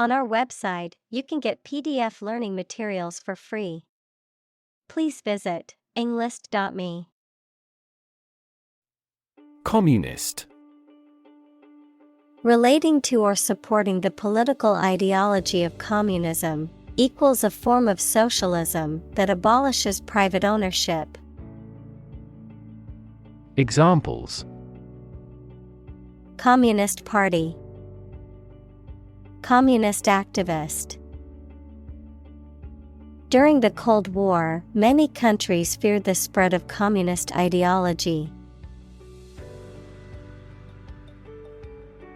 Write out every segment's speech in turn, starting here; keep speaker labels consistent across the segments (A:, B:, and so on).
A: On our website, you can get PDF learning materials for free. Please visit englist.me.
B: Communist.
A: Relating to or supporting the political ideology of communism, equals a form of socialism that abolishes private ownership.
B: Examples:
A: Communist Party, Communist activist. During the Cold War, many countries feared the spread of communist ideology.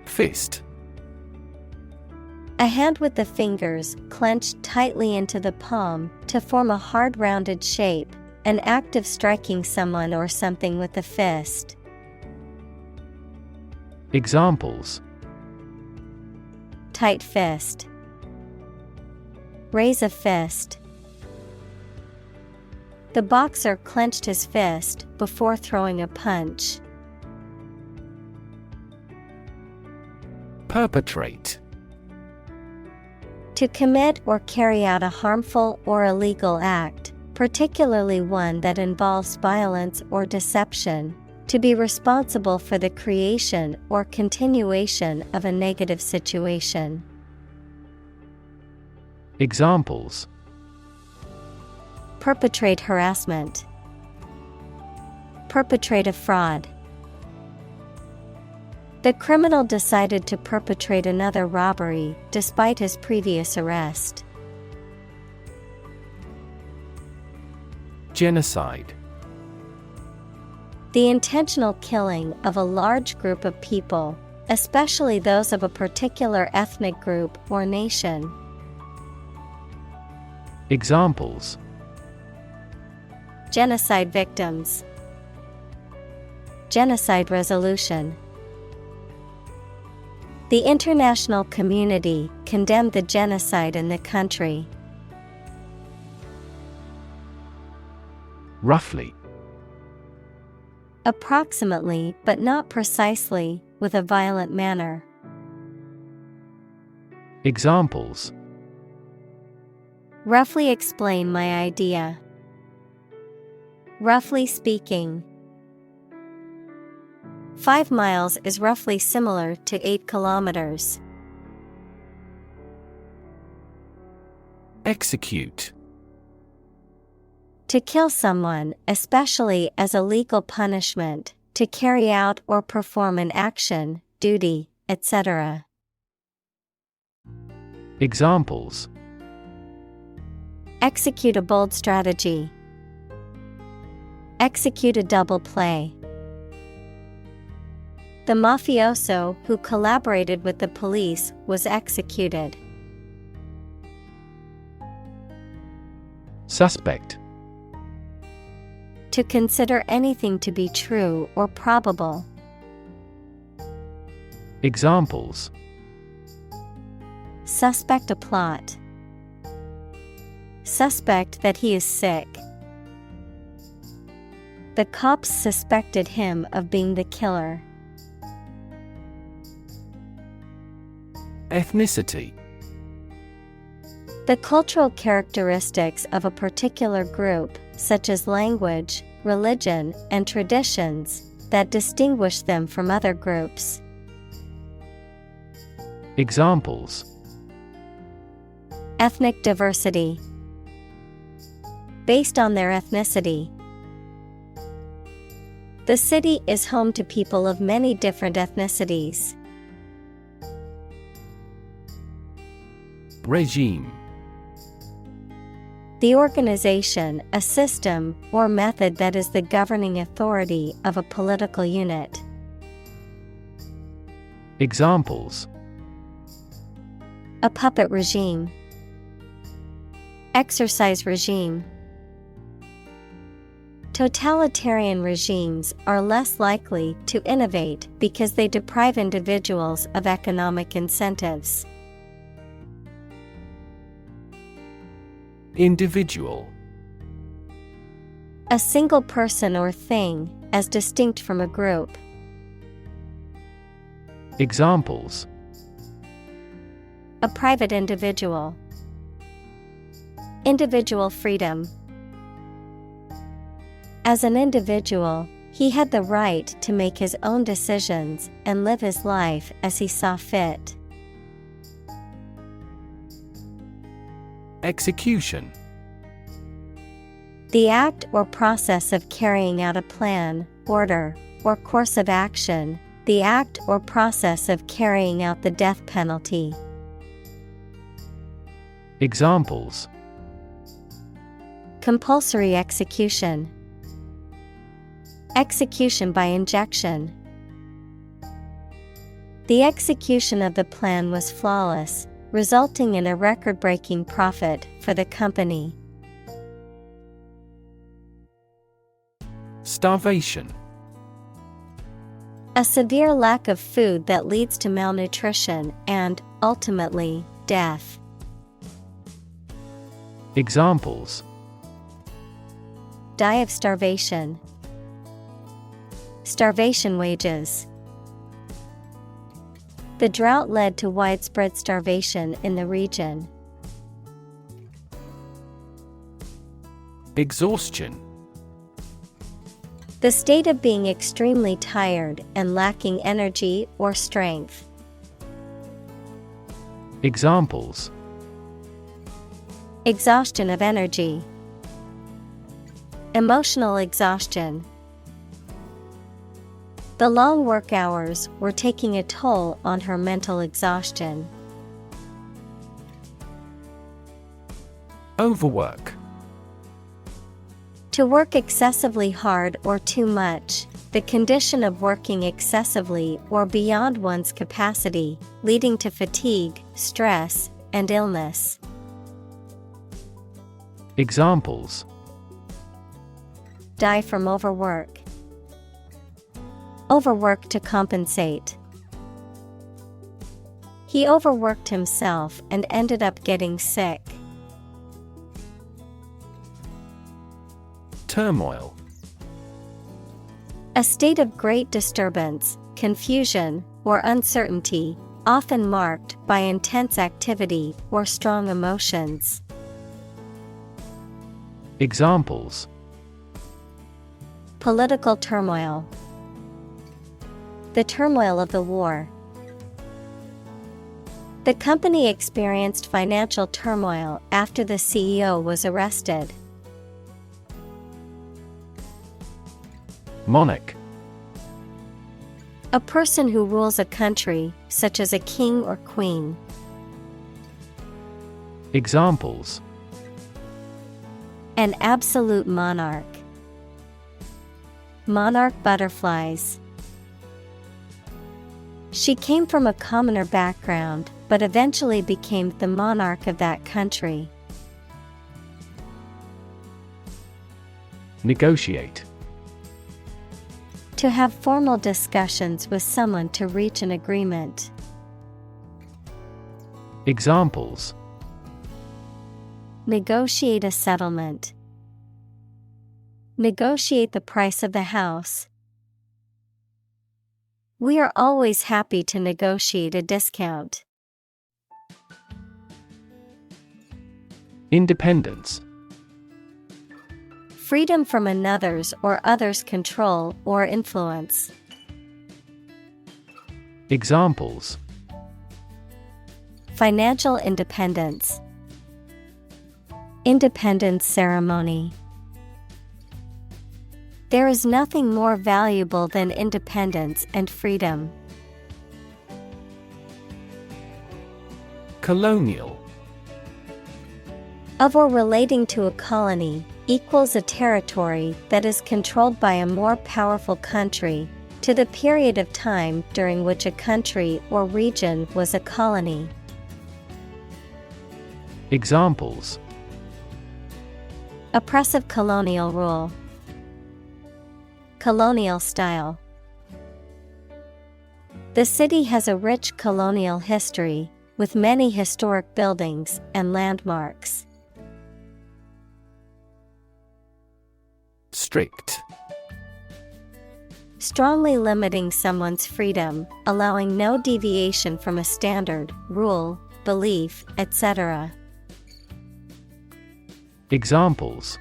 B: Fist.
A: A hand with the fingers clenched tightly into the palm to form a hard rounded shape, an act of striking someone or something with a fist.
B: Examples:
A: Tight fist, raise a fist. The boxer clenched his fist before throwing a punch.
B: Perpetrate.
A: To commit or carry out a harmful or illegal act, particularly one that involves violence or deception. To be responsible for the creation or continuation of a negative situation.
B: Examples:
A: Perpetrate harassment, perpetrate a fraud. The criminal decided to perpetrate another robbery despite his previous arrest.
B: Genocide.
A: The intentional killing of a large group of people, especially those of a particular ethnic group or nation.
B: Examples:
A: Genocide victims, genocide resolution. The international community condemned the genocide in the country.
B: Roughly.
A: Approximately, but not precisely, with a violent manner.
B: Examples:
A: Roughly explain my idea. Roughly speaking. 5 miles is roughly similar to 8 kilometers.
B: Execute.
A: To kill someone, especially as a legal punishment, to carry out or perform an action, duty, etc.
B: Examples:
A: Execute a bold strategy. Execute a double play. The mafioso who collaborated with the police was executed.
B: Suspect.
A: To consider anything to be true or probable.
B: Examples:
A: Suspect a plot. Suspect that he is sick. The cops suspected him of being the killer.
B: Ethnicity.
A: The cultural characteristics of a particular group, such as language, religion, and traditions, that distinguish them from other groups.
B: Examples:
A: Ethnic diversity. Based on their ethnicity. The city is home to people of many different ethnicities.
B: Regime.
A: The organization, a system, or method that is the governing authority of a political unit.
B: Examples:
A: A puppet regime. Exercise regime. Totalitarian regimes are less likely to innovate because they deprive individuals of economic incentives.
B: Individual.
A: A single person or thing, as distinct from a group.
B: Examples:
A: A private individual. Individual freedom. As an individual, he had the right to make his own decisions and live his life as he saw fit.
B: Execution.
A: The act or process of carrying out a plan, order, or course of action. The act or process of carrying out the death penalty.
B: Examples:
A: compulsory execution, execution by injection. The execution of the plan was flawless, resulting in a record-breaking profit for the company.
B: Starvation.
A: A severe lack of food that leads to malnutrition and, ultimately, death.
B: Examples:
A: die of starvation, starvation wages. The drought led to widespread starvation in the region.
B: Exhaustion.
A: The state of being extremely tired and lacking energy or strength.
B: Examples:
A: exhaustion of energy, emotional exhaustion. The long work hours were taking a toll on her mental exhaustion.
B: Overwork.
A: To work excessively hard or too much, the condition of working excessively or beyond one's capacity, leading to fatigue, stress, and illness.
B: Examples:
A: die from overwork, overwork to compensate. He overworked himself and ended up getting sick.
B: Turmoil.
A: A state of great disturbance, confusion, or uncertainty, often marked by intense activity or strong emotions.
B: Examples:
A: political turmoil, the turmoil of the war. The company experienced financial turmoil after the CEO was arrested.
B: Monarch.
A: A person who rules a country, such as a king or queen.
B: Examples:
A: an absolute monarch, monarch butterflies. She came from a commoner background, but eventually became the monarch of that country.
B: Negotiate.
A: To have formal discussions with someone to reach an agreement.
B: Examples:
A: negotiate a settlement, negotiate the price of the house. We are always happy to negotiate a discount.
B: Independence.
A: Freedom from another's or others' control or influence.
B: Examples:
A: financial independence, independence ceremony. There is nothing more valuable than independence and freedom.
B: Colonial.
A: Of or relating to a colony, equals a territory that is controlled by a more powerful country, to the period of time during which a country or region was a colony.
B: Examples:
A: oppressive colonial rule, colonial style. The city has a rich colonial history, with many historic buildings and landmarks.
B: Strict.
A: Strongly limiting someone's freedom, allowing no deviation from a standard, rule, belief, etc.
B: Examples: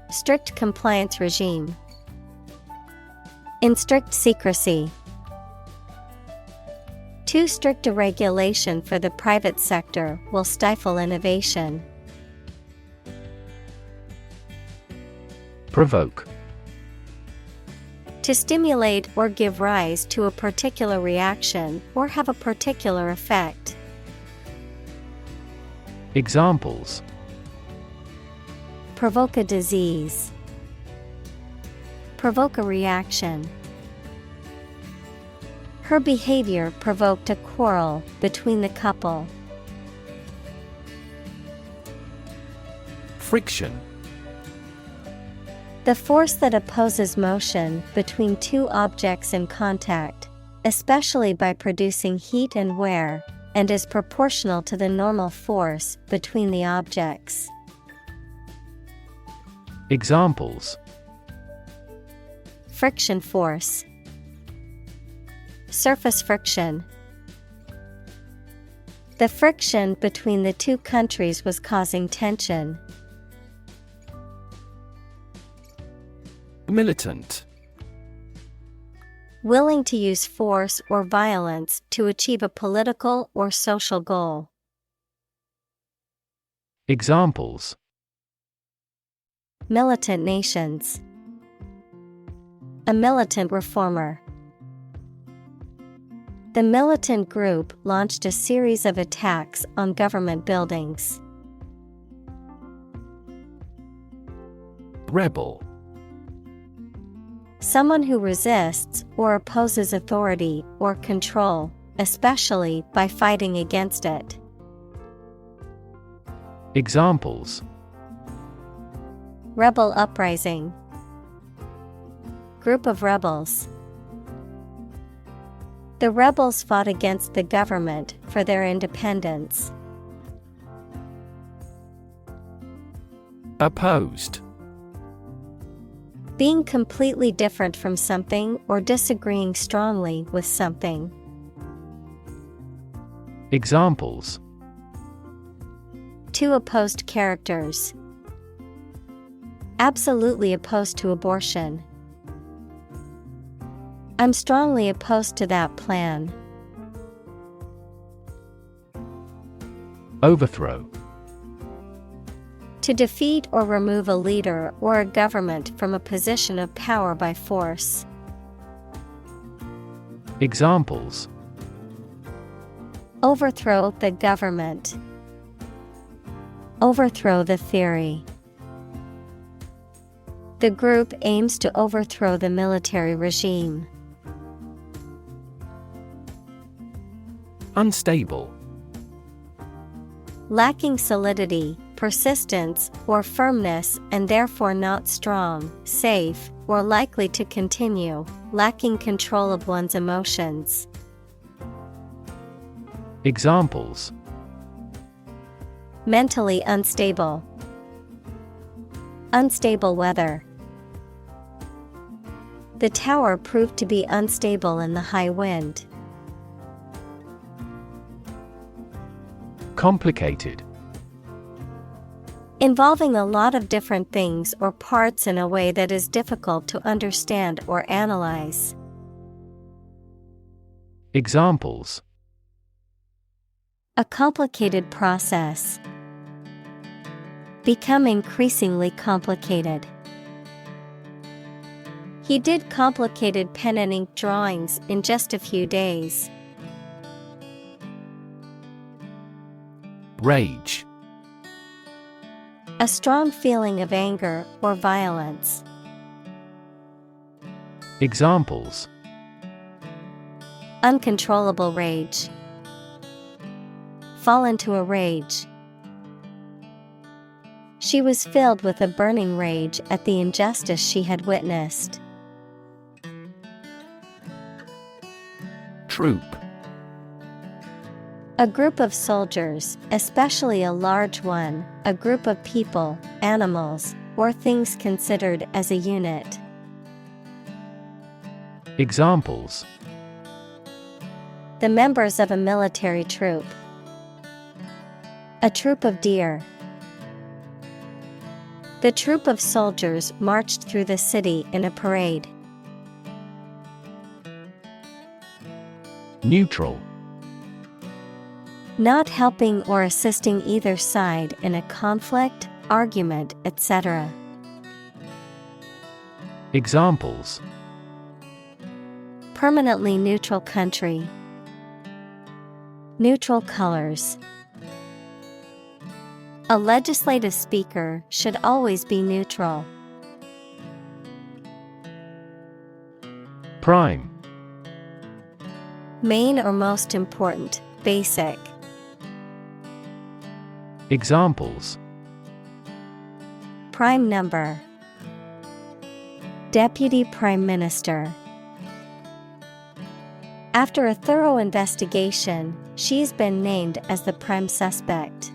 A: strict compliance regime, in strict secrecy. Too strict a regulation for the private sector will stifle innovation.
B: Provoke.
A: To stimulate or give rise to a particular reaction or have a particular effect.
B: Examples:
A: provoke a disease, provoke a reaction. Her behavior provoked a quarrel between the couple.
B: Friction.
A: The force that opposes motion between two objects in contact, especially by producing heat and wear, and is proportional to the normal force between the objects.
B: Examples:
A: friction force, surface friction. The friction between the two countries was causing tension.
B: Militant.
A: Willing to use force or violence to achieve a political or social goal.
B: Examples:
A: militant nations, a militant reformer. The militant group launched a series of attacks on government buildings.
B: Rebel.
A: Someone who resists or opposes authority or control, especially by fighting against it.
B: Examples:
A: rebel uprising, group of rebels. The rebels fought against the government for their independence.
B: Opposed.
A: Being completely different from something or disagreeing strongly with something.
B: Examples:
A: two opposed characters. Absolutely opposed to abortion. I'm strongly opposed to that plan.
B: Overthrow.
A: To defeat or remove a leader or a government from a position of power by force.
B: Examples:
A: overthrow the government. Overthrow the theory. The group aims to overthrow the military regime.
B: Unstable.
A: Lacking solidity, persistence, or firmness and therefore not strong, safe, or likely to continue, lacking control of one's emotions.
B: Examples:
A: mentally unstable. Unstable weather. The tower proved to be unstable in the high wind.
B: Complicated.
A: Involving a lot of different things or parts in a way that is difficult to understand or analyze.
B: Examples:
A: a complicated process. Become increasingly complicated. He did complicated pen and ink drawings in just a few days.
B: Rage.
A: A strong feeling of anger or violence.
B: Examples:
A: uncontrollable rage. Fall into a rage. She was filled with a burning rage at the injustice she had witnessed.
B: Troop.
A: A group of soldiers, especially a large one, a group of people, animals, or things considered as a unit. The members of a military troop. A troop of deer. The troop of soldiers marched through the city in a parade.
B: Neutral.
A: Not helping or assisting either side in a conflict, argument, etc.
B: Examples:
A: Permanently neutral country. Neutral colors. A legislative speaker should always be neutral.
B: Prime.
A: Main or most important, basic.
B: Examples:
A: Prime number. Deputy Prime Minister. After a thorough investigation, she's been named as the prime suspect.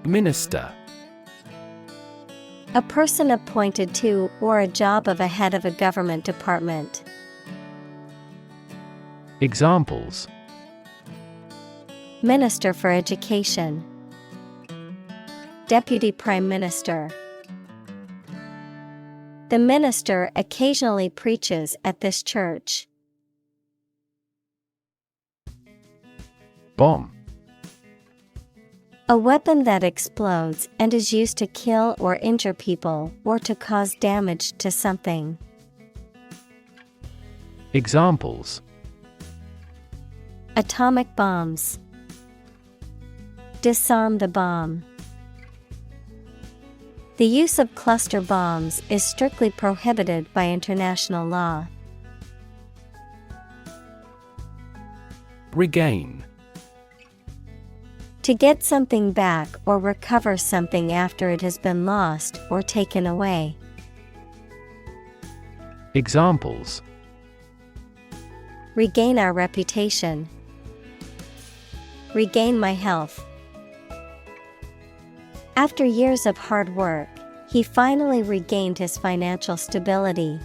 B: Minister.
A: A person appointed to or a job of a head of a government department.
B: Examples:
A: Minister for Education. Deputy Prime Minister. The minister occasionally preaches at this church.
B: Bomb.
A: A weapon that explodes and is used to kill or injure people or to cause damage to something.
B: Examples:
A: Atomic bombs. Disarm the bomb. The use of cluster bombs is strictly prohibited by international law.
B: Regain.
A: To get something back or recover something after it has been lost or taken away.
B: Examples:
A: Regain our reputation. Regain my health. After years of hard work, he finally regained his financial stability.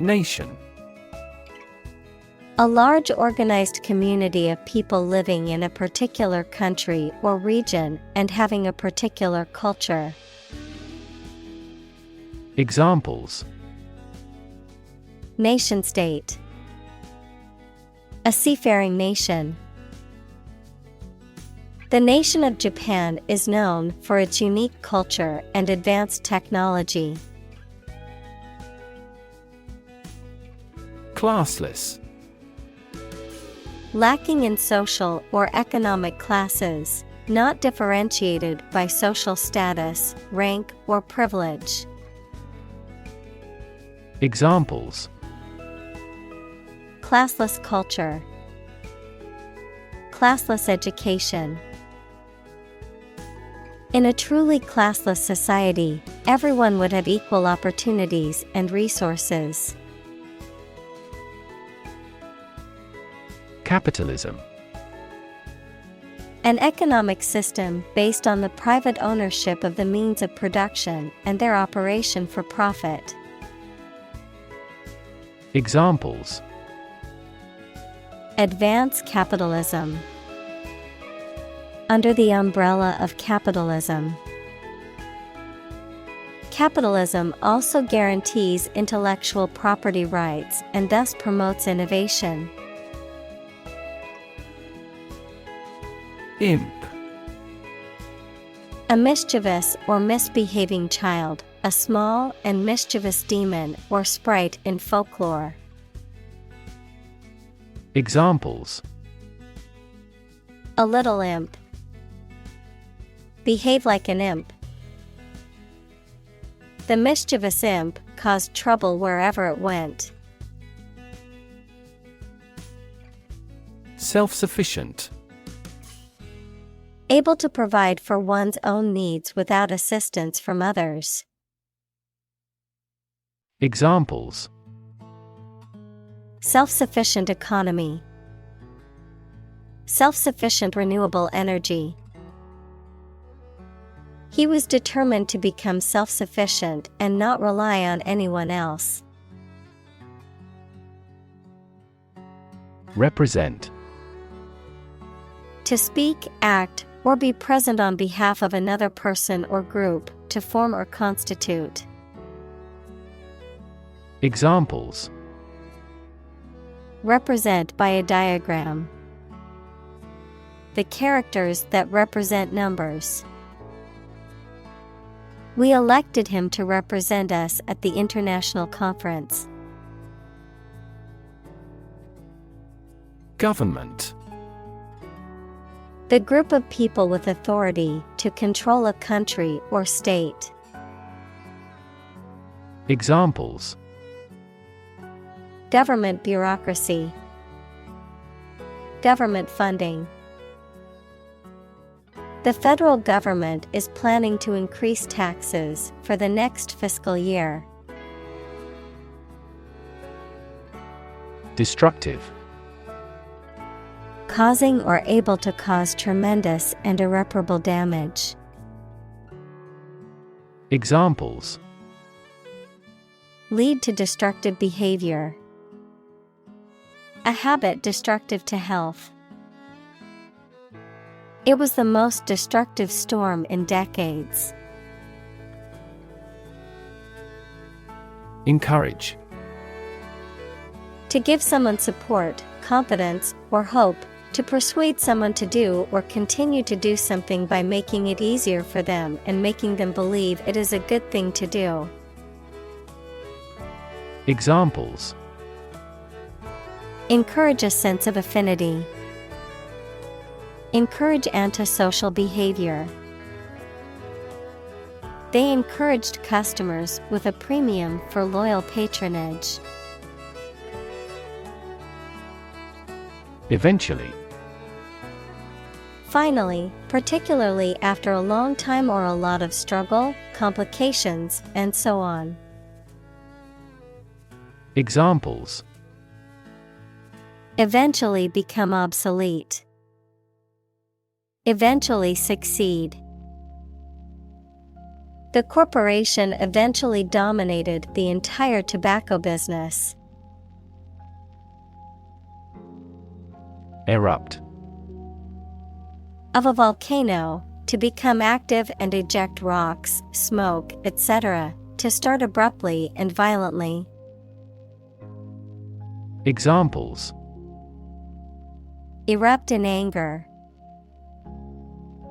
B: Nation.
A: A large organized community of people living in a particular country or region and having a particular culture.
B: Examples:
A: Nation-state. A seafaring nation. The nation of Japan is known for its unique culture and advanced technology.
B: Classless.
A: Lacking in social or economic classes, not differentiated by social status, rank, or privilege.
B: Examples:
A: Classless culture. Classless education. In a truly classless society, everyone would have equal opportunities and resources.
B: Capitalism.
A: An economic system based on the private ownership of the means of production and their operation for profit.
B: Examples:
A: Advance capitalism. Under the umbrella of capitalism. Capitalism also guarantees intellectual property rights and thus promotes innovation.
B: Imp.
A: A mischievous or misbehaving child, a small and mischievous demon or sprite in folklore.
B: Examples:
A: A little imp. Behave like an imp. The mischievous imp caused trouble wherever it went.
B: Self-sufficient.
A: Able to provide for one's own needs without assistance from others.
B: Examples:
A: Self-sufficient economy. Self-sufficient renewable energy. He was determined to become self-sufficient and not rely on anyone else.
B: Represent.
A: To speak, act, or be present on behalf of another person or group, to form or constitute.
B: Examples.
A: Represent by a diagram. The characters that represent numbers. We elected him to represent us at the international conference.
B: Government.
A: The group of people with authority to control a country or state.
B: Examples.
A: Government bureaucracy. Government funding. The federal government is planning to increase taxes for the next fiscal year.
B: Destructive.
A: Causing or able to cause tremendous and irreparable damage.
B: Examples.
A: Lead to destructive behavior. A habit destructive to health. It was the most destructive storm in decades.
B: Encourage.
A: To give someone support, confidence, or hope. To persuade someone to do or continue to do something by making it easier for them and making them believe it is a good thing to do.
B: Examples.
A: Encourage a sense of affinity. Encourage antisocial behavior. They encouraged customers with a premium for loyal patronage.
B: Eventually.
A: Finally, particularly after a long time or a lot of struggle, complications, and so on.
B: Examples.
A: Eventually become obsolete. Eventually succeed. The corporation eventually dominated the entire tobacco business.
B: Erupt.
A: Of a volcano, to become active and eject rocks, smoke, etc., to start abruptly and violently.
B: Examples.
A: Erupt in anger.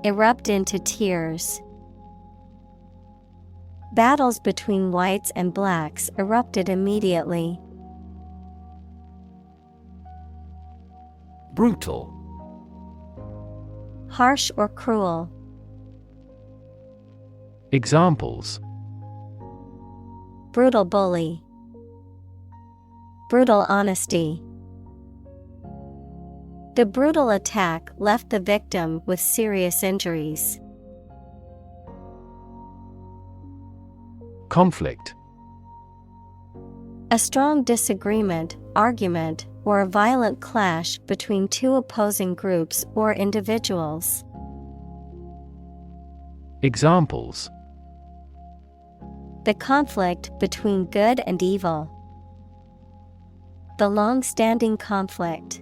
A: Erupt into tears. Battles between whites and blacks erupted immediately.
B: Brutal.
A: Harsh or cruel.
B: Examples.
A: Brutal bully. Brutal honesty. The brutal attack left the victim with serious injuries.
B: Conflict.
A: A strong disagreement, argument, or a violent clash between two opposing groups or individuals.
B: Examples.
A: The conflict between good and evil. The long-standing conflict.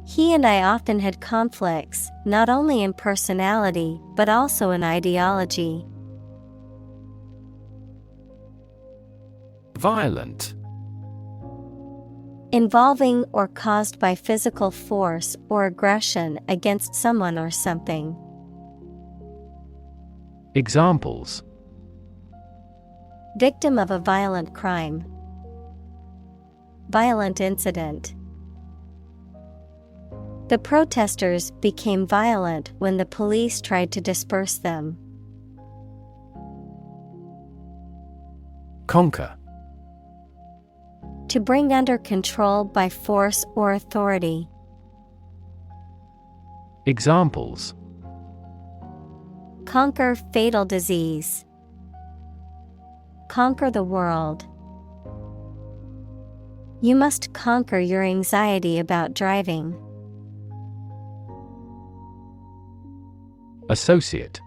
A: He and I often had conflicts, not only in personality, but also in ideology.
B: Violent.
A: Involving or caused by physical force or aggression against someone or something.
B: Examples.
A: Victim of a violent crime. Violent incident. The protesters became violent when the police tried to disperse them.
B: Conquer.
A: To bring under control by force or authority.
B: Examples.
A: Conquer fatal disease. Conquer the world. You must conquer your anxiety about driving.
B: Associate.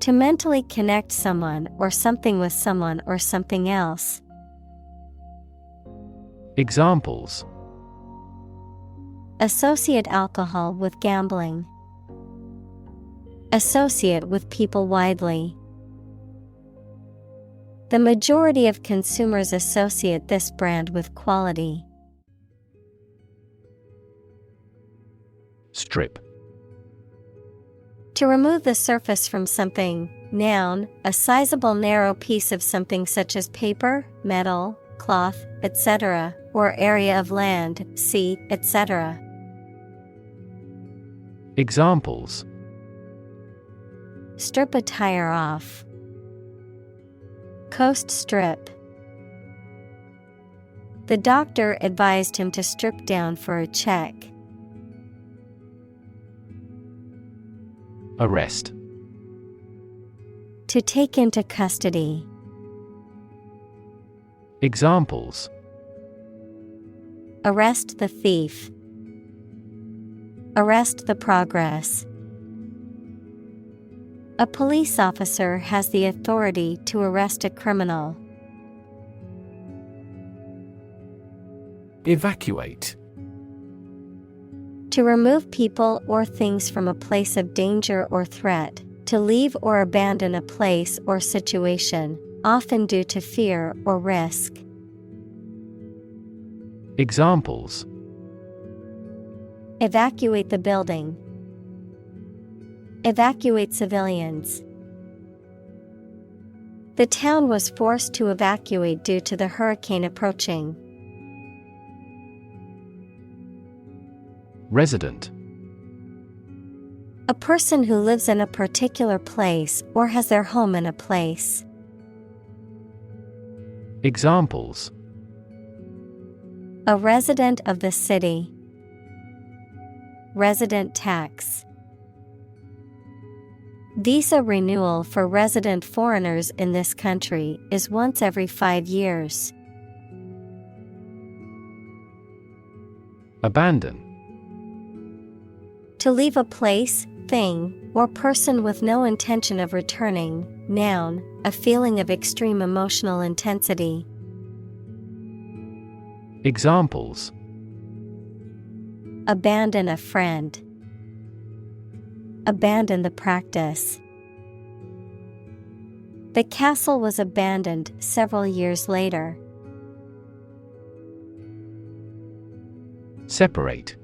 A: To mentally connect someone or something with someone or something else.
B: Examples.
A: Associate alcohol with gambling. Associate with people widely. The majority of consumers associate this brand with quality.
B: Strip.
A: To remove the surface from something. Noun, a sizable narrow piece of something such as paper, metal, cloth, etc., or area of land, sea, etc.
B: Examples.
A: Strip a tire off. Coast strip. The doctor advised him to strip down for a check.
B: Arrest.
A: To take into custody.
B: Examples.
A: Arrest the thief. Arrest the progress. A police officer has the authority to arrest a criminal.
B: Evacuate.
A: To remove people or things from a place of danger or threat, to leave or abandon a place or situation, often due to fear or risk.
B: Examples.
A: Evacuate the building. Evacuate civilians. The town was forced to evacuate due to the hurricane approaching.
B: Resident.
A: A person who lives in a particular place or has their home in a place.
B: Examples.
A: A resident of the city. Resident tax. Visa renewal for resident foreigners in this country is once every 5 years.
B: Abandon.
A: To leave a place, thing, or person with no intention of returning. Noun, a feeling of extreme emotional intensity.
B: Examples.
A: Abandon a friend. Abandon the practice. The castle was abandoned several years later.
B: Separate.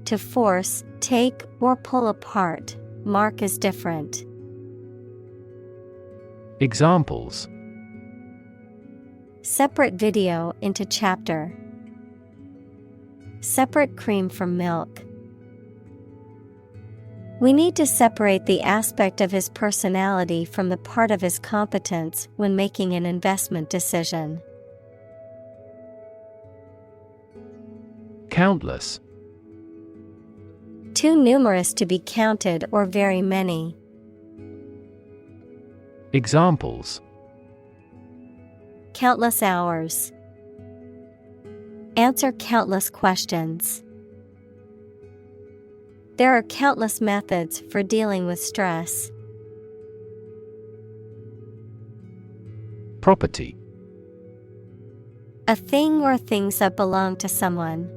A: To force, take, or pull apart, mark as different.
B: Examples.
A: Separate video into chapter. Separate cream from milk. We need to separate the aspect of his personality from the part of his competence when making an investment decision.
B: Countless.
A: Too numerous to be counted or very many.
B: Examples.
A: Countless hours. Answer countless questions. There are countless methods for dealing with stress.
B: Property.
A: A thing or things that belong to someone.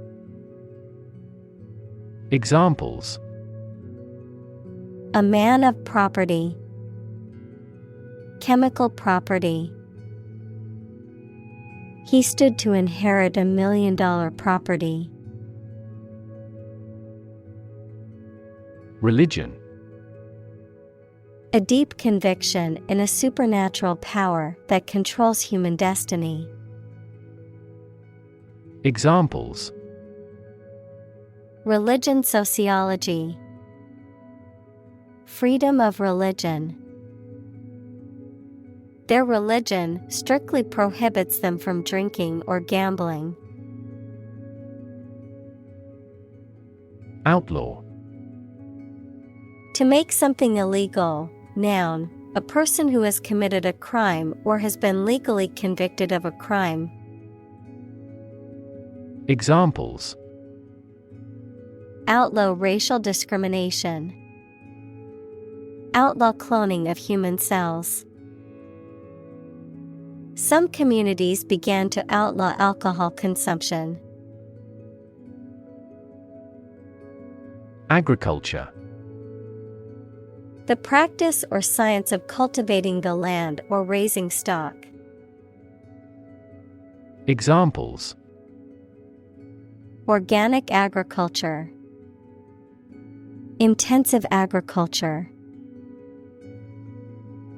B: Examples.
A: A man of property. Chemical property. He stood to inherit $1 million property.
B: Religion.
A: A deep conviction in a supernatural power that controls human destiny.
B: Examples.
A: Religion sociology. Freedom of religion. Their religion strictly prohibits them from drinking or gambling.
B: Outlaw.
A: To make something illegal. Noun, a person who has committed a crime or has been legally convicted of a crime.
B: Examples.
A: Outlaw racial discrimination. Outlaw cloning of human cells. Some communities began to outlaw alcohol consumption.
B: Agriculture.
A: The practice or science of cultivating the land or raising stock.
B: Examples:
A: Organic agriculture. Intensive agriculture.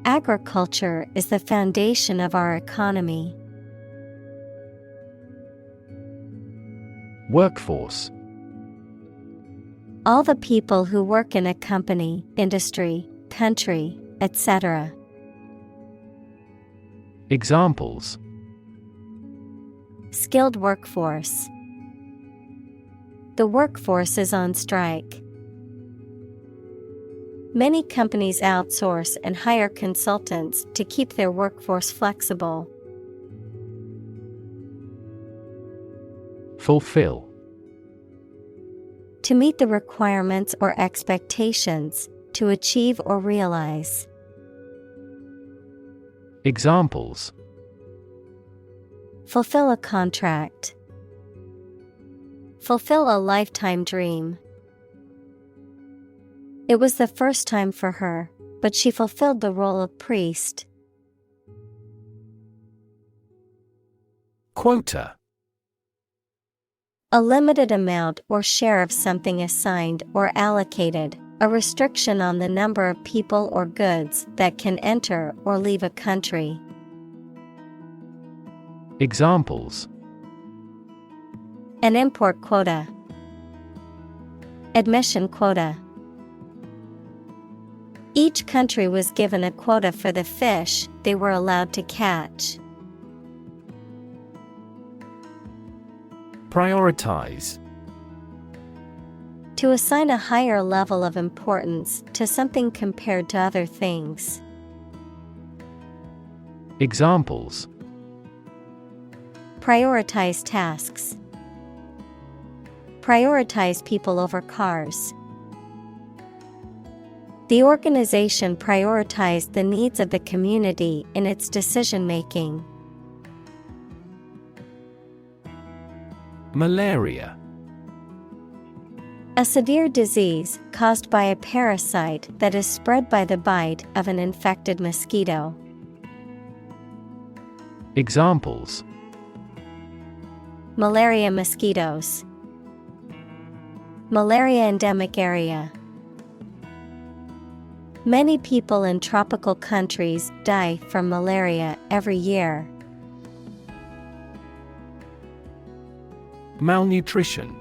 A: Agriculture is the foundation of our economy.
B: Workforce.
A: All the people who work in a company, industry, country, etc.
B: Examples:
A: Skilled workforce. The workforce is on strike. Many companies outsource and hire consultants to keep their workforce flexible.
B: Fulfill.
A: To meet the requirements or expectations, to achieve or realize.
B: Examples:
A: Fulfill a contract. Fulfill a lifetime dream. It was the first time for her, but she fulfilled the role of priest.
B: Quota.
A: A limited amount or share of something assigned or allocated, a restriction on the number of people or goods that can enter or leave a country.
B: Examples:
A: An import quota. Admission quota. Each country was given a quota for the fish they were allowed to catch.
B: Prioritize.
A: To assign a higher level of importance to something compared to other things.
B: Examples:
A: Prioritize tasks. Prioritize people over cars. The organization prioritized the needs of the community in its decision-making.
B: Malaria.
A: A severe disease caused by a parasite that is spread by the bite of an infected mosquito.
B: Examples:
A: Malaria mosquitoes. Malaria endemic area. Many people in tropical countries die from malaria every year.
B: Malnutrition.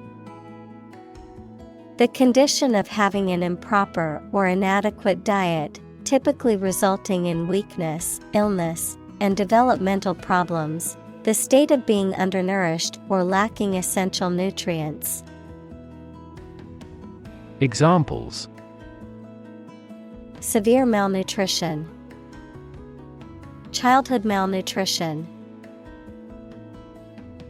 A: The condition of having an improper or inadequate diet, typically resulting in weakness, illness, and developmental problems, the state of being undernourished or lacking essential nutrients.
B: Examples:
A: Severe malnutrition. Childhood malnutrition.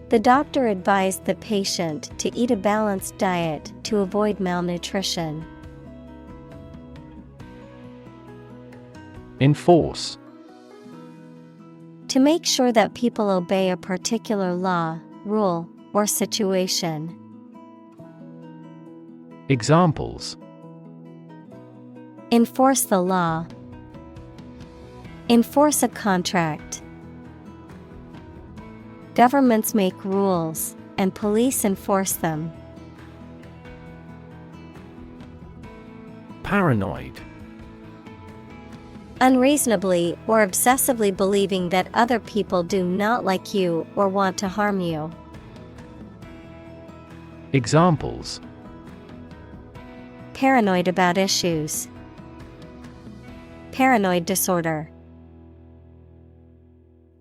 A: The doctor advised the patient to eat a balanced diet to avoid malnutrition.
B: Enforce.
A: To make sure that people obey a particular law, rule, or situation.
B: Examples:
A: Enforce the law. Enforce a contract. Governments make rules, and police enforce them.
B: Paranoid.
A: Unreasonably or obsessively believing that other people do not like you or want to harm you.
B: Examples:
A: Paranoid about issues. Paranoid disorder.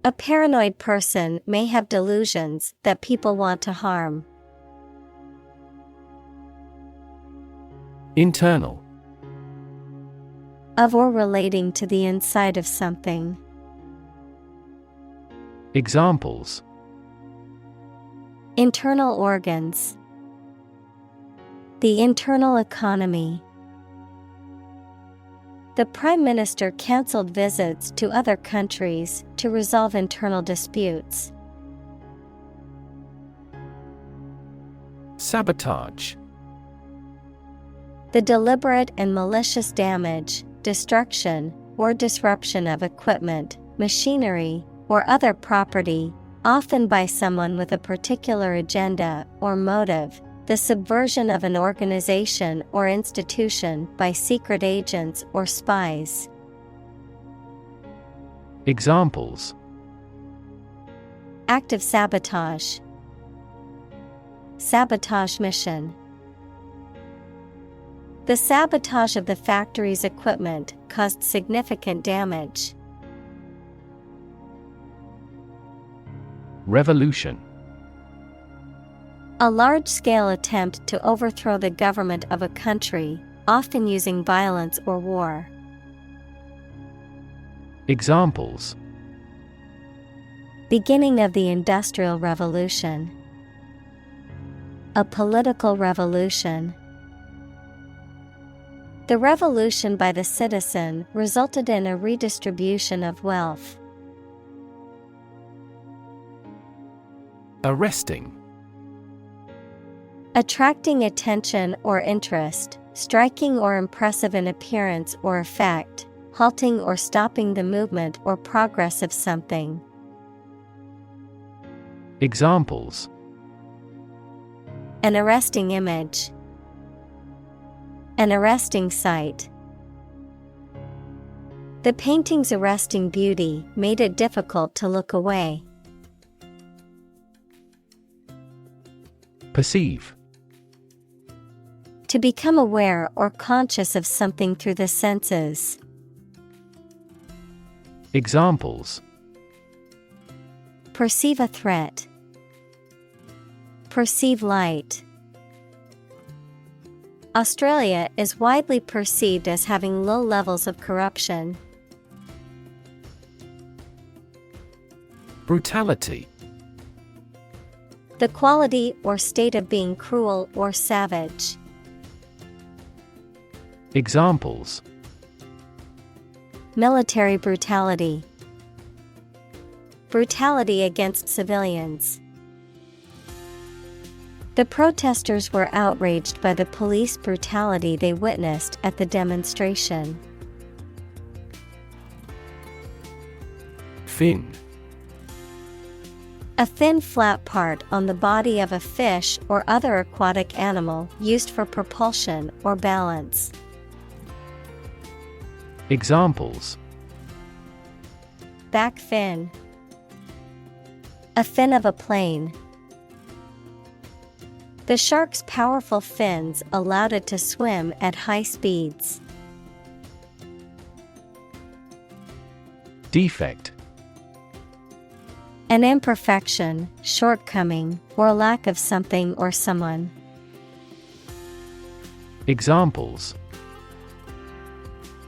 A: A paranoid person may have delusions that people want to harm.
B: Internal.
A: Of or relating to the inside of something.
B: Examples:
A: Internal organs. The internal economy. The Prime Minister cancelled visits to other countries to resolve internal disputes.
B: Sabotage.
A: The deliberate and malicious damage, destruction, or disruption of equipment, machinery, or other property, often by someone with a particular agenda or motive. The subversion of an organization or institution by secret agents or spies.
B: Examples:
A: Active sabotage. Sabotage mission. The sabotage of the factory's equipment caused significant damage.
B: Revolution.
A: A large-scale attempt to overthrow the government of a country, often using violence or war.
B: Examples:
A: Beginning of the Industrial Revolution. A political revolution. The revolution by the citizen resulted in a redistribution of wealth.
B: Arresting.
A: Attracting attention or interest, striking or impressive in appearance or effect, halting or stopping the movement or progress of something.
B: Examples:
A: An arresting image. An arresting sight. The painting's arresting beauty made it difficult to look away.
B: Perceive.
A: To become aware or conscious of something through the senses.
B: Examples:
A: Perceive a threat. Perceive light. Australia is widely perceived as having low levels of corruption.
B: Brutality.
A: The quality or state of being cruel or savage.
B: Examples:
A: Military brutality. Brutality against civilians. The protesters were outraged by the police brutality they witnessed at the demonstration.
B: Fin.
A: A thin flat part on the body of a fish or other aquatic animal used for propulsion or balance.
B: Examples:
A: Back fin. A fin of a plane. The shark's powerful fins allowed it to swim at high speeds.
B: Defect.
A: An imperfection, shortcoming, or lack of something or someone.
B: Examples: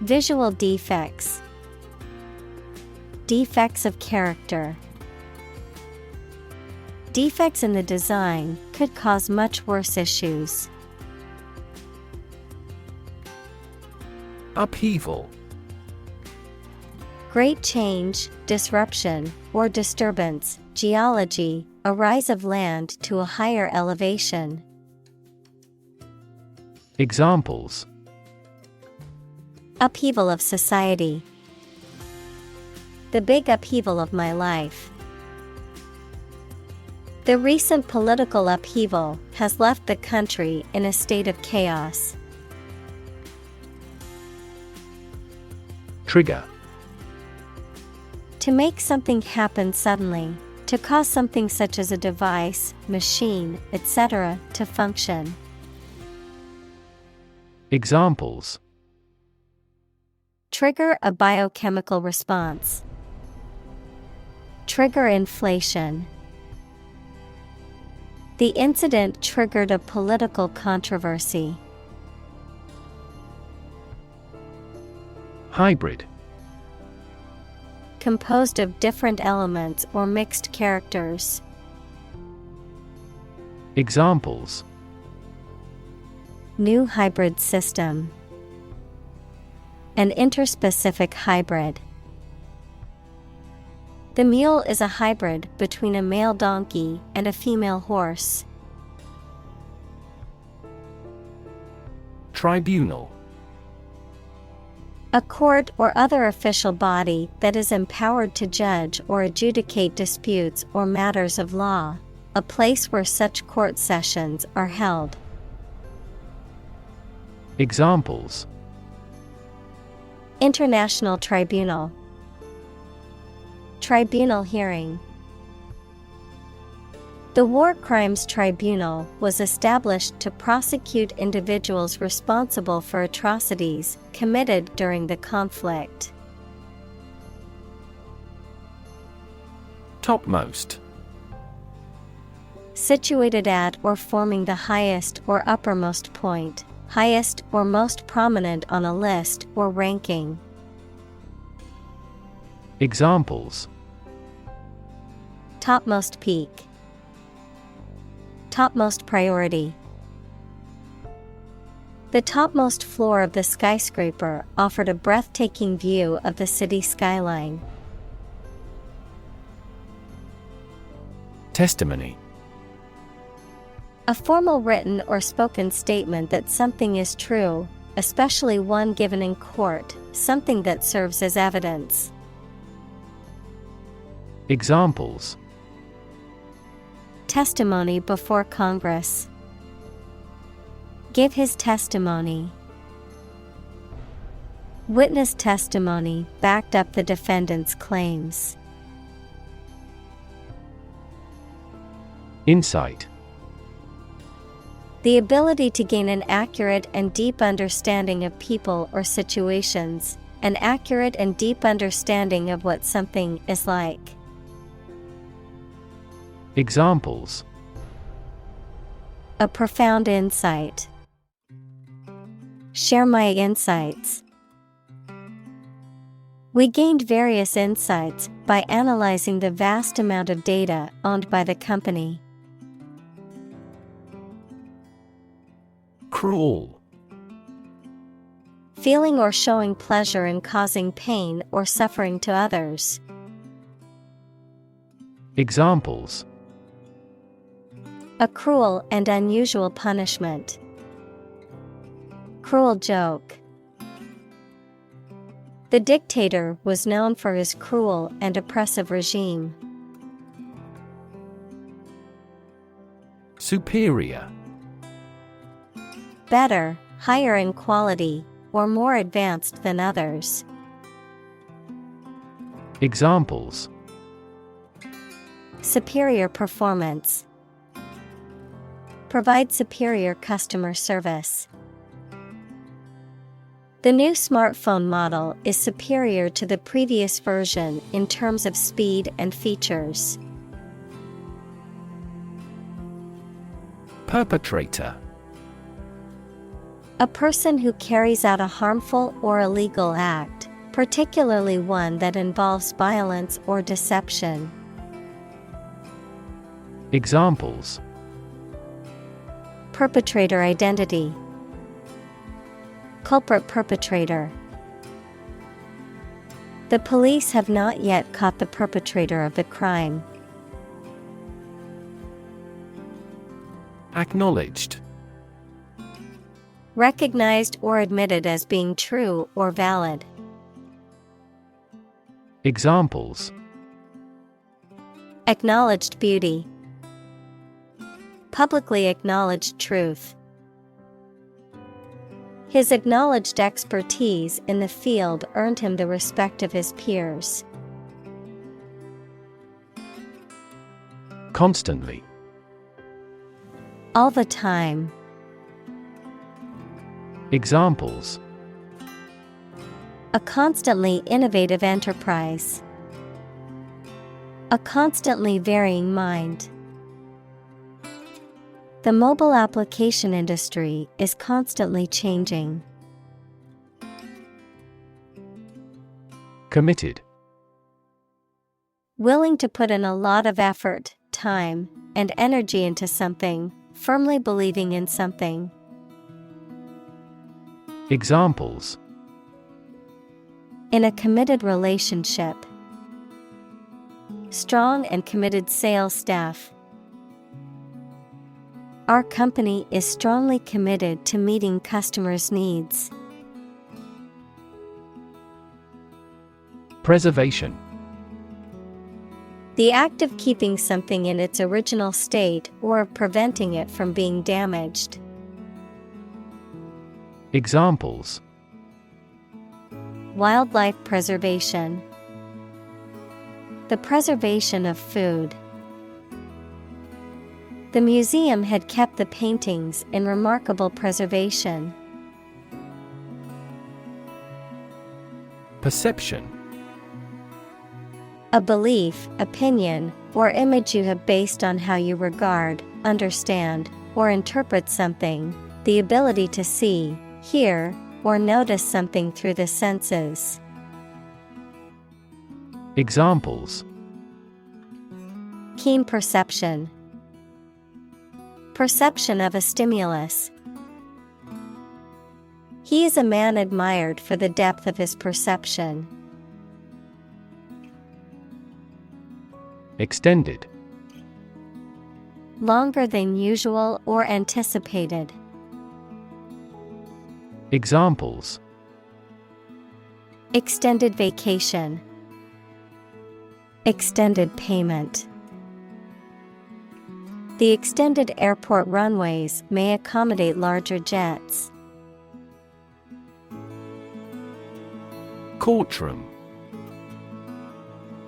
A: Visual defects. Defects of character. Defects in the design could cause much worse issues.
B: Upheaval.
A: Great change, disruption, or disturbance. Geology, a rise of land to a higher elevation.
B: Examples:
A: Upheaval of society. The big upheaval of my life. The recent political upheaval has left the country in a state of chaos.
B: Trigger.
A: To make something happen suddenly, to cause something such as a device, machine, etc., to function.
B: Examples:
A: Trigger a biochemical response. Trigger inflation. The incident triggered a political controversy.
B: Hybrid.
A: Composed of different elements or mixed characters.
B: Examples:
A: new hybrid system. An interspecific hybrid. The mule is a hybrid between a male donkey and a female horse.
B: Tribunal.
A: A court or other official body that is empowered to judge or adjudicate disputes or matters of law, a place where such court sessions are held.
B: Examples:
A: International Tribunal, Tribunal hearing. The War Crimes Tribunal was established to prosecute individuals responsible for atrocities committed during the conflict.
B: Topmost.
A: Situated at or forming the highest or uppermost point, highest or most prominent on a list or ranking.
B: Examples:
A: Topmost peak, topmost priority. The topmost floor of the skyscraper offered a breathtaking view of the city skyline.
B: Testimony.
A: A formal written or spoken statement that something is true, especially one given in court, something that serves as evidence.
B: Examples:
A: Testimony before Congress. Give his testimony. Witness testimony backed up the defendant's claims.
B: Insight.
A: The ability to gain an accurate and deep understanding of people or situations, an accurate and deep understanding of what something is like.
B: Examples:
A: A profound insight. Share my insights. We gained various insights by analyzing the vast amount of data owned by the company.
B: Cruel.
A: Feeling or showing pleasure in causing pain or suffering to others.
B: Examples:
A: A cruel and unusual punishment. Cruel joke. The dictator was known for his cruel and oppressive regime.
B: Superior.
A: Better, higher in quality, or more advanced than others.
B: Examples:
A: Superior performance. Provide superior customer service. The new smartphone model is superior to the previous version in terms of speed and features.
B: Perpetrator.
A: A person who carries out a harmful or illegal act, particularly one that involves violence or deception.
B: Examples:
A: Perpetrator identity. Culprit perpetrator. The police have not yet caught the perpetrator of the crime.
B: Acknowledged.
A: Recognized or admitted as being true or valid.
B: Examples:
A: Acknowledged beauty. Publicly acknowledged truth. His acknowledged expertise in the field earned him the respect of his peers.
B: Constantly.
A: All the time.
B: Examples:
A: A constantly innovative enterprise. A constantly varying mind. The mobile application industry is constantly changing.
B: Committed.
A: Willing to put in a lot of effort, time, and energy into something, firmly believing in something.
B: Examples:
A: in a committed relationship. Strong and committed sales staff. Our company is strongly committed to meeting customers' needs.
B: Preservation.
A: The act of keeping something in its original state or of preventing it from being damaged.
B: Examples:
A: Wildlife preservation. The preservation of food. The museum had kept the paintings in remarkable preservation.
B: Perception.
A: A belief, opinion, or image you have based on how you regard, understand, or interpret something, the ability to see, hear, or notice something through the senses.
B: Examples:
A: Keen perception. Perception of a stimulus. He is a man admired for the depth of his perception.
B: Extended.
A: Longer than usual or anticipated.
B: Examples:
A: Extended vacation. Extended payment. The extended airport runways may accommodate larger jets.
B: Courtroom.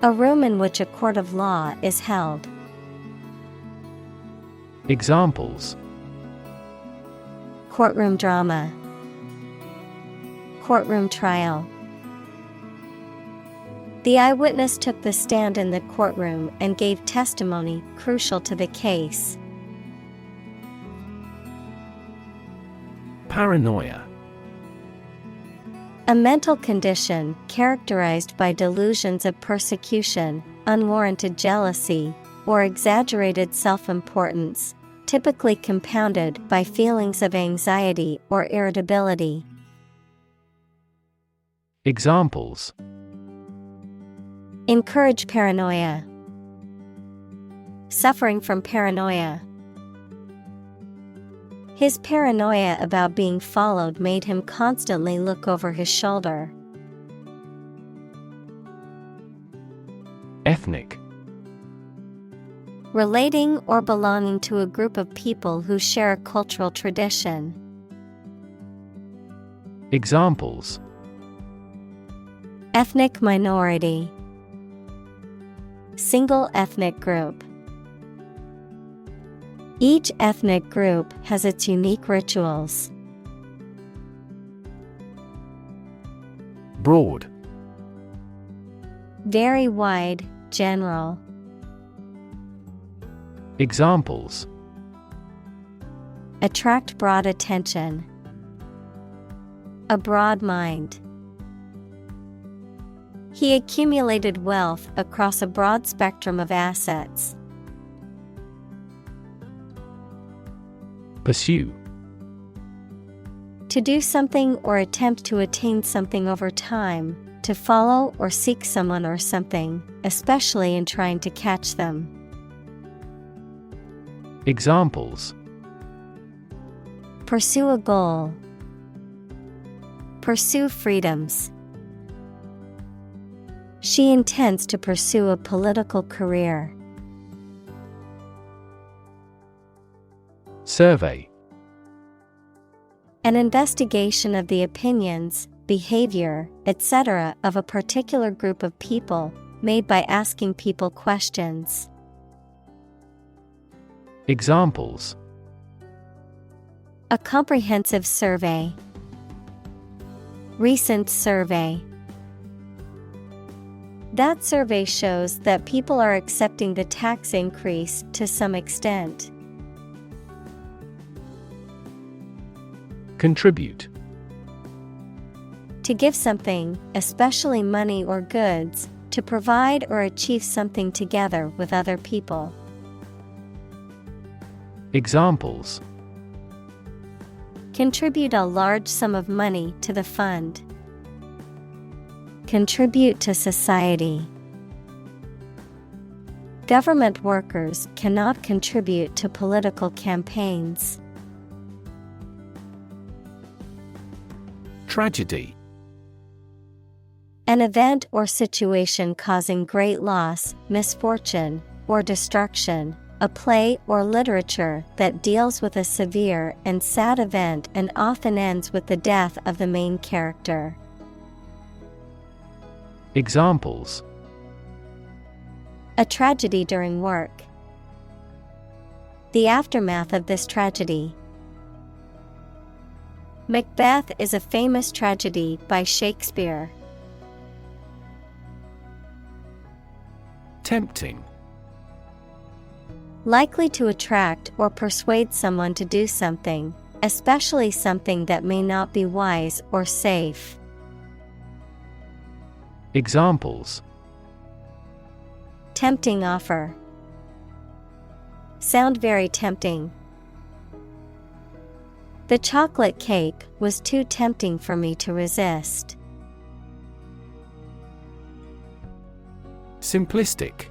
A: A room in which a court of law is held.
B: Examples:
A: Courtroom drama. Courtroom trial. The eyewitness took the stand in the courtroom and gave testimony crucial to the case.
B: Paranoia.
A: A mental condition characterized by delusions of persecution, unwarranted jealousy, or exaggerated self-importance, typically compounded by feelings of anxiety or irritability.
B: Examples:
A: Encourage paranoia. Suffering from paranoia. His paranoia about being followed made him constantly look over his shoulder.
B: Ethnic.
A: Relating or belonging to a group of people who share a cultural tradition.
B: Examples:
A: Ethnic minority. Single ethnic group. Each ethnic group has its unique rituals.
B: Broad.
A: Very wide, general.
B: Examples:
A: Attract broad attention. A broad mind. He accumulated wealth across a broad spectrum of assets.
B: Pursue.
A: To do something or attempt to attain something over time, to follow or seek someone or something, especially in trying to catch them.
B: Examples:
A: Pursue a goal. Pursue freedoms. She intends to pursue a political career.
B: Survey.
A: An investigation of the opinions, behavior, etc. of a particular group of people, made by asking people questions.
B: Examples:
A: A comprehensive survey. Recent survey. That survey shows that people are accepting the tax increase to some extent.
B: Contribute.
A: To give something, especially money or goods, to provide or achieve something together with other people.
B: Examples:
A: Contribute a large sum of money to the fund. Contribute to society. Government workers cannot contribute to political campaigns.
B: Tragedy.
A: An event or situation causing great loss, misfortune, or destruction. A play or literature that deals with a severe and sad event and often ends with the death of the main character.
B: Examples:
A: A tragedy during work. The aftermath of this tragedy. Macbeth is a famous tragedy by Shakespeare.
B: Tempting.
A: Likely to attract or persuade someone to do something, especially something that may not be wise or safe.
B: Examples:
A: Tempting offer. Sound very tempting. The chocolate cake was too tempting for me to resist.
B: Simplistic.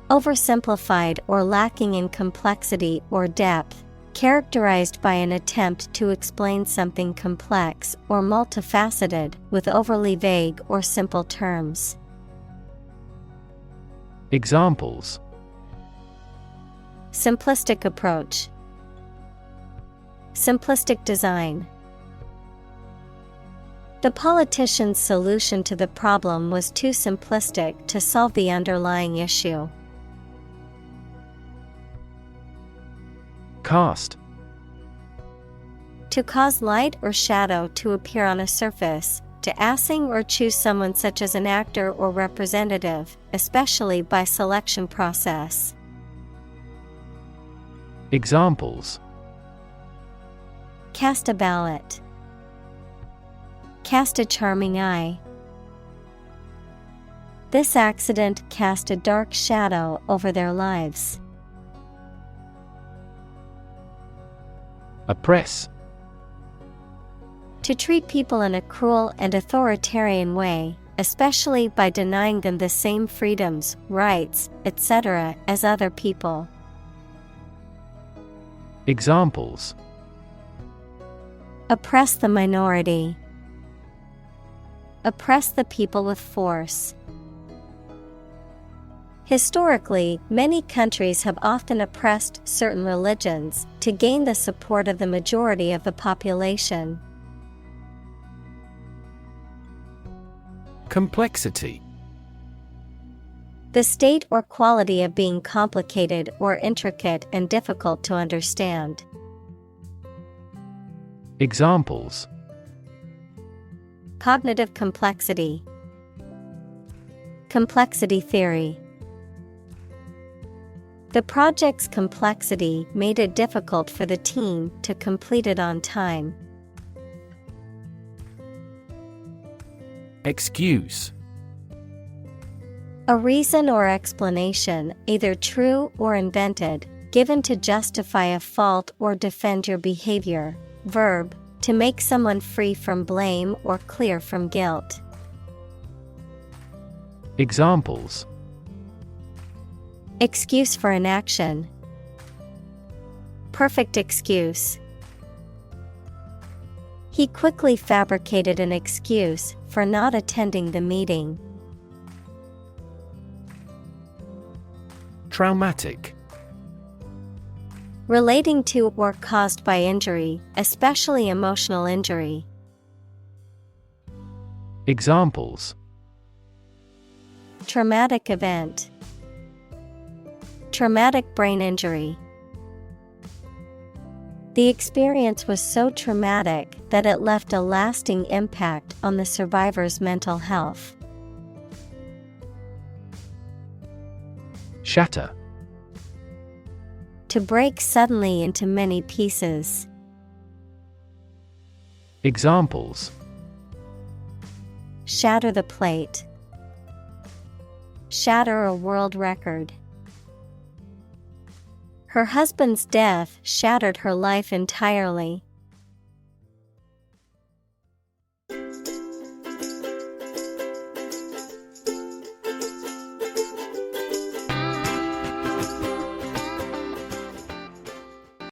A: Oversimplified or lacking in complexity or depth, characterized by an attempt to explain something complex or multifaceted with overly vague or simple terms.
B: Examples:
A: Simplistic approach. Simplistic design. The politician's solution to the problem was too simplistic to solve the underlying issue.
B: Cast.
A: To cause light or shadow to appear on a surface, to assing or choose someone such as an actor or representative, especially by selection process.
B: Examples:
A: Cast a ballot. Cast a charming eye. This accident cast a dark shadow over their lives.
B: Oppress.
A: To treat people in a cruel and authoritarian way, especially by denying them the same freedoms, rights, etc. as other people.
B: Examples:
A: Oppress the minority. Oppress the people with force. Historically, many countries have often oppressed certain religions to gain the support of the majority of the population.
B: Complexity.
A: The state or quality of being complicated or intricate and difficult to understand.
B: Examples:
A: Cognitive complexity. Complexity theory. The project's complexity made it difficult for the team to complete it on time.
B: Excuse.
A: A reason or explanation, either true or invented, given to justify a fault or defend your behavior. Verb, to make someone free from blame or clear from guilt.
B: Examples:
A: Excuse for inaction. Perfect excuse. He quickly fabricated an excuse for not attending the meeting.
B: Traumatic.
A: Relating to or caused by injury, especially emotional injury.
B: Examples:
A: Traumatic event. Traumatic brain injury. The experience was so traumatic that it left a lasting impact on the survivor's mental health.
B: Shatter.
A: To break suddenly into many pieces.
B: Examples:
A: Shatter the plate. Shatter a world record. Her husband's death shattered her life entirely.